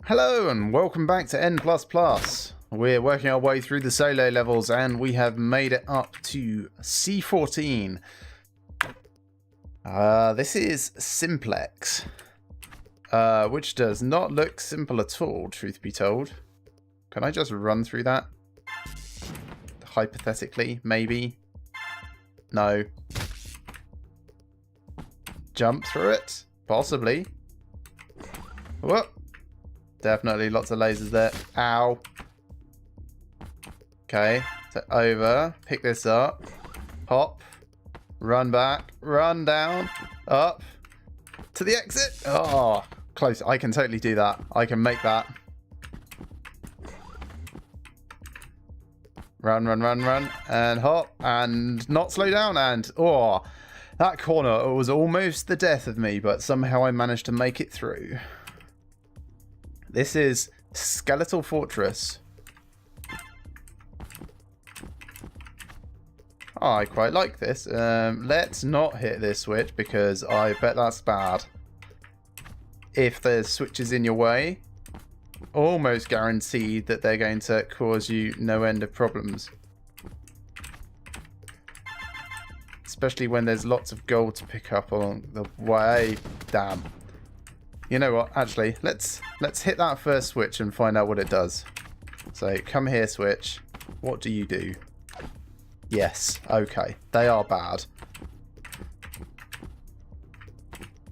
Hello and welcome back to NPlusPlus. We're working our way through the solo levels and we have made it up to C14. This is Simplex, which does not look simple at all, truth be told. Can I just run through that? Hypothetically, maybe? No. Jump through it? Possibly. Whoop. Definitely lots of lasers there. Ow. Okay, so over, pick this up, hop, run back, run down, up, to the exit. Oh, close. I can totally do that. I can make that. Run, run, run, run, and hop, and not slow down, and oh, that corner was almost the death of me, but somehow I managed to make it through. This is Skeletal Fortress. Oh, I quite like this. Let's not hit this switch because I bet that's bad. If there's switches in your way, almost guaranteed that they're going to cause you no end of problems. Especially when there's lots of gold to pick up along the way. Damn. You know what? Actually, let's hit that first switch and find out what it does. So, come here, switch. What do you do? Yes. Okay. They are bad.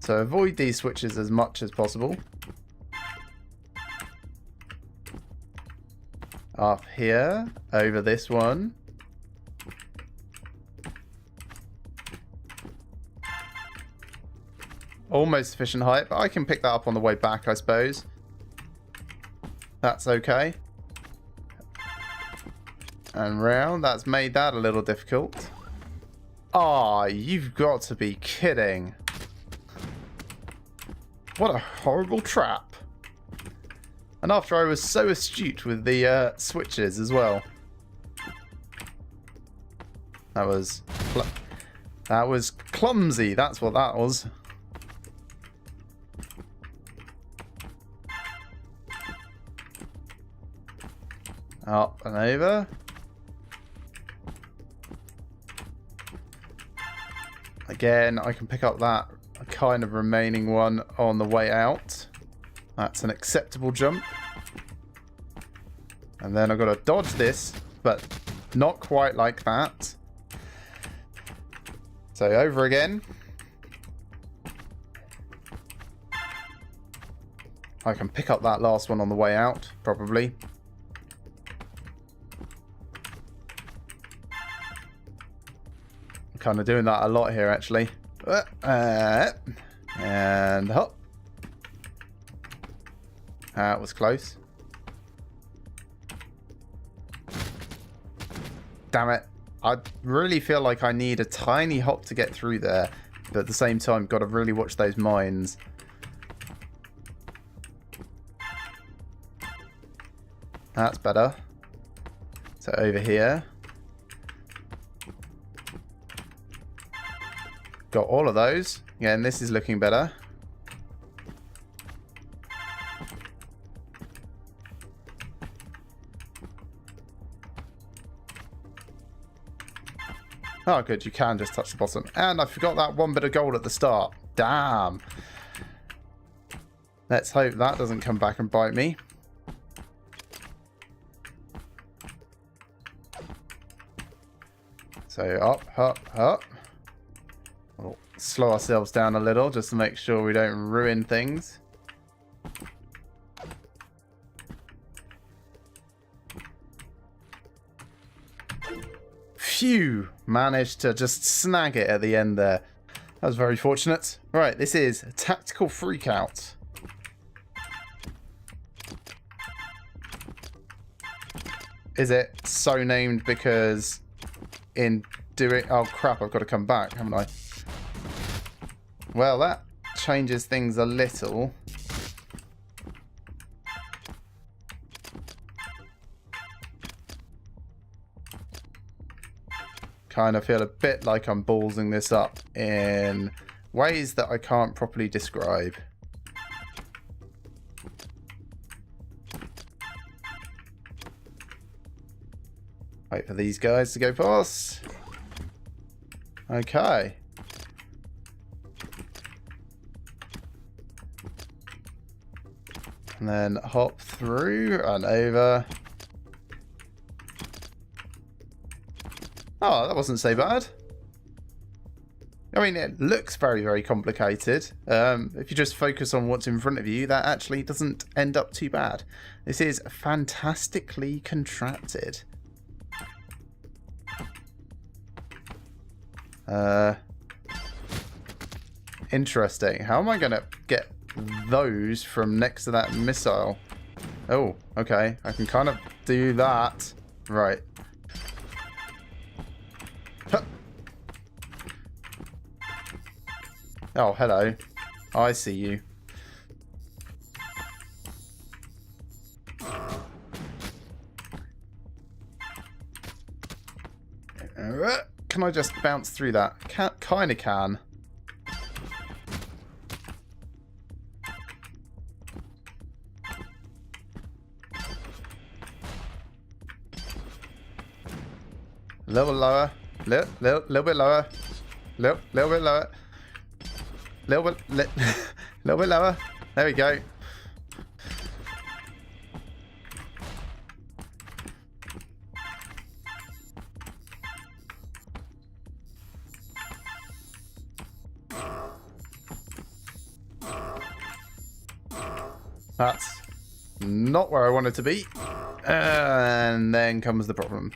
So, avoid these switches as much as possible. Up here. Over this one. Almost sufficient height, but I can pick that up on the way back, I suppose. That's okay. And round. That's made that a little difficult. Ah, you've got to be kidding. What a horrible trap. And after I was so astute with the switches as well. That was clumsy. That's what that was. Up and over. Again, I can pick up that kind of remaining one on the way out. That's an acceptable jump. And then I've got to dodge this, but not quite like that. So over again. I can pick up that last one on the way out, probably. Kind of doing that a lot here, actually. And hop. That was close. Damn it. I really feel like I need a tiny hop to get through there. But at the same time, got to really watch those mines. That's better. So over here. Got all of those. Yeah, and this is looking better. Oh, good. You can just touch the bottom. And I forgot that one bit of gold at the start. Damn. Let's hope that doesn't come back and bite me. So up, up, up. We'll slow ourselves down a little just to make sure we don't ruin things. Phew! Managed to just snag it at the end there. That was very fortunate. Right, this is Tactical Freakout. Is it so named because in doing... Oh crap, I've got to come back, haven't I? Well, that changes things a little. Kind of feel a bit like I'm ballsing this up in ways that I can't properly describe. Wait for these guys to go past. Okay. And then hop through and over. Oh, that wasn't so bad. I mean, it looks very, very complicated. If you just focus on what's in front of you, that actually doesn't end up too bad. This is fantastically contrapted. Interesting. How am I going to get those from next to that missile? Oh, okay. I can kind of do that. Right. Huh. Oh, hello. I see you. Can I just bounce through that? Kind of can. A little lower. Little bit lower. Little bit lower. Little bit lower. There we go. That's not where I wanted to be. And then comes the problem.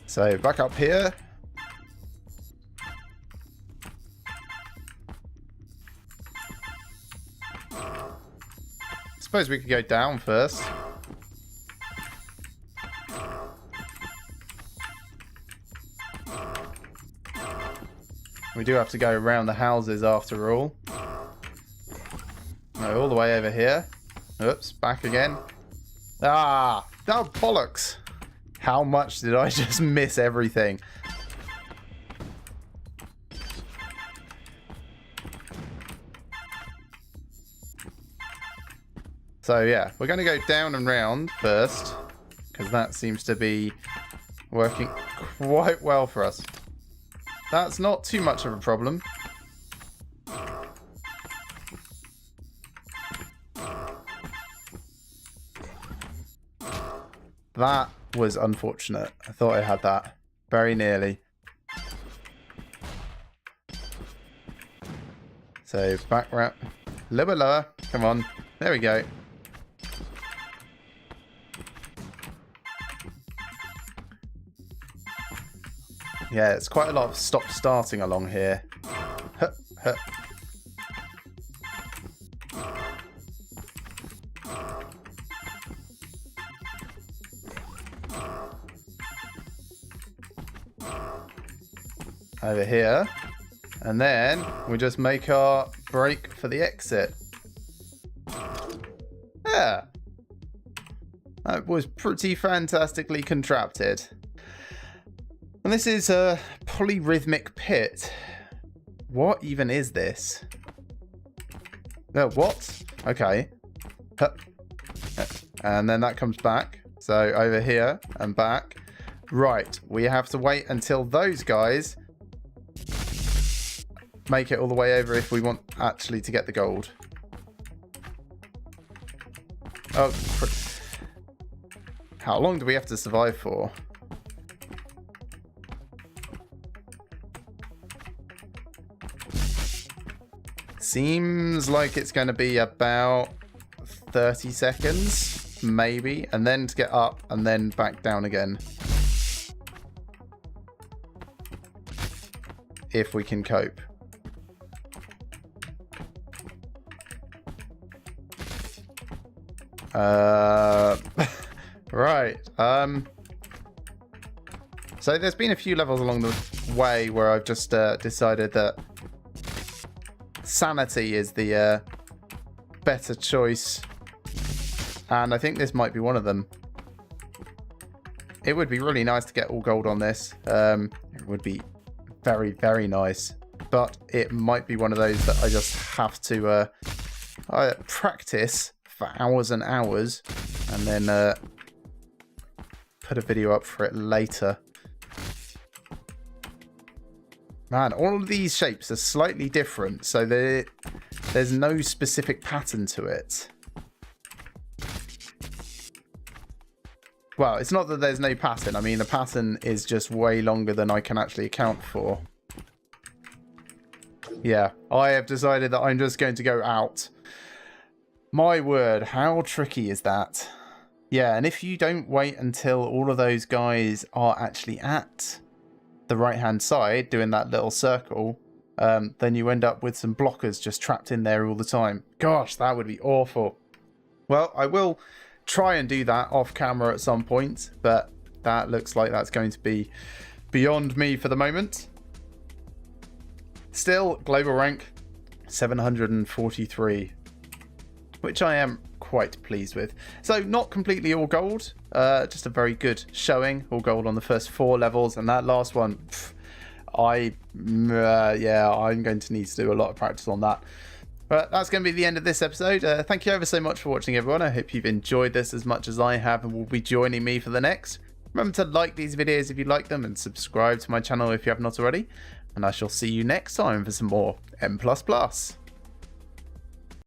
So back up here. Suppose we could go down first. We do have to go around the houses after all. No, all the way over here. Oops, back again. Ah, oh, bollocks. How much did I just miss everything? So yeah, we're going to go down and round first, because that seems to be working quite well for us. That's not too much of a problem. That was unfortunate. I thought I had that. Very nearly. So back wrap. A little bit lower. Come on. There we go. Yeah, it's quite a lot of stop-starting along here. Huh, huh. Over here. And then we just make our break for the exit. Yeah. That was pretty fantastically contrapted. And this is a polyrhythmic pit. What even is this? No, what? Okay. And then that comes back. So over here and back. Right, we have to wait until those guys make it all the way over if we want actually to get the gold. Oh, how long do we have to survive for? Seems like it's going to be about 30 seconds, maybe, and then to get up and then back down again. If we can cope. Right. So there's been a few levels along the way where I've just decided that sanity is the better choice, and I think this might be one of them. It would be really nice to get all gold on this. It would be very, very nice, but it might be one of those that I just have to I practice for hours and hours and then put a video up for it later. Man, all of these shapes are slightly different, so there's no specific pattern to it. Well, it's not that there's no pattern. I mean, the pattern is just way longer than I can actually account for. Yeah, I have decided that I'm just going to go out. My word, how tricky is that? Yeah, and if you don't wait until all of those guys are actually at the right-hand side doing that little circle, then you end up with some blockers just trapped in there all the time. Gosh, that would be awful. Well, I will try and do that off camera at some point, but that looks like that's going to be beyond me for the moment. Still, global rank 743, which I am quite pleased with. So not completely all gold, just a very good showing. All gold on the first 4 levels, and that last one, yeah, I'm going to need to do a lot of practice on that. But that's going to be the end of this episode. Thank you ever so much for watching, everyone. I hope you've enjoyed this as much as I have and will be joining me for the next. Remember to like these videos if you like them and subscribe to my channel if you have not already. And I shall see you next time for some more NPlusPlus.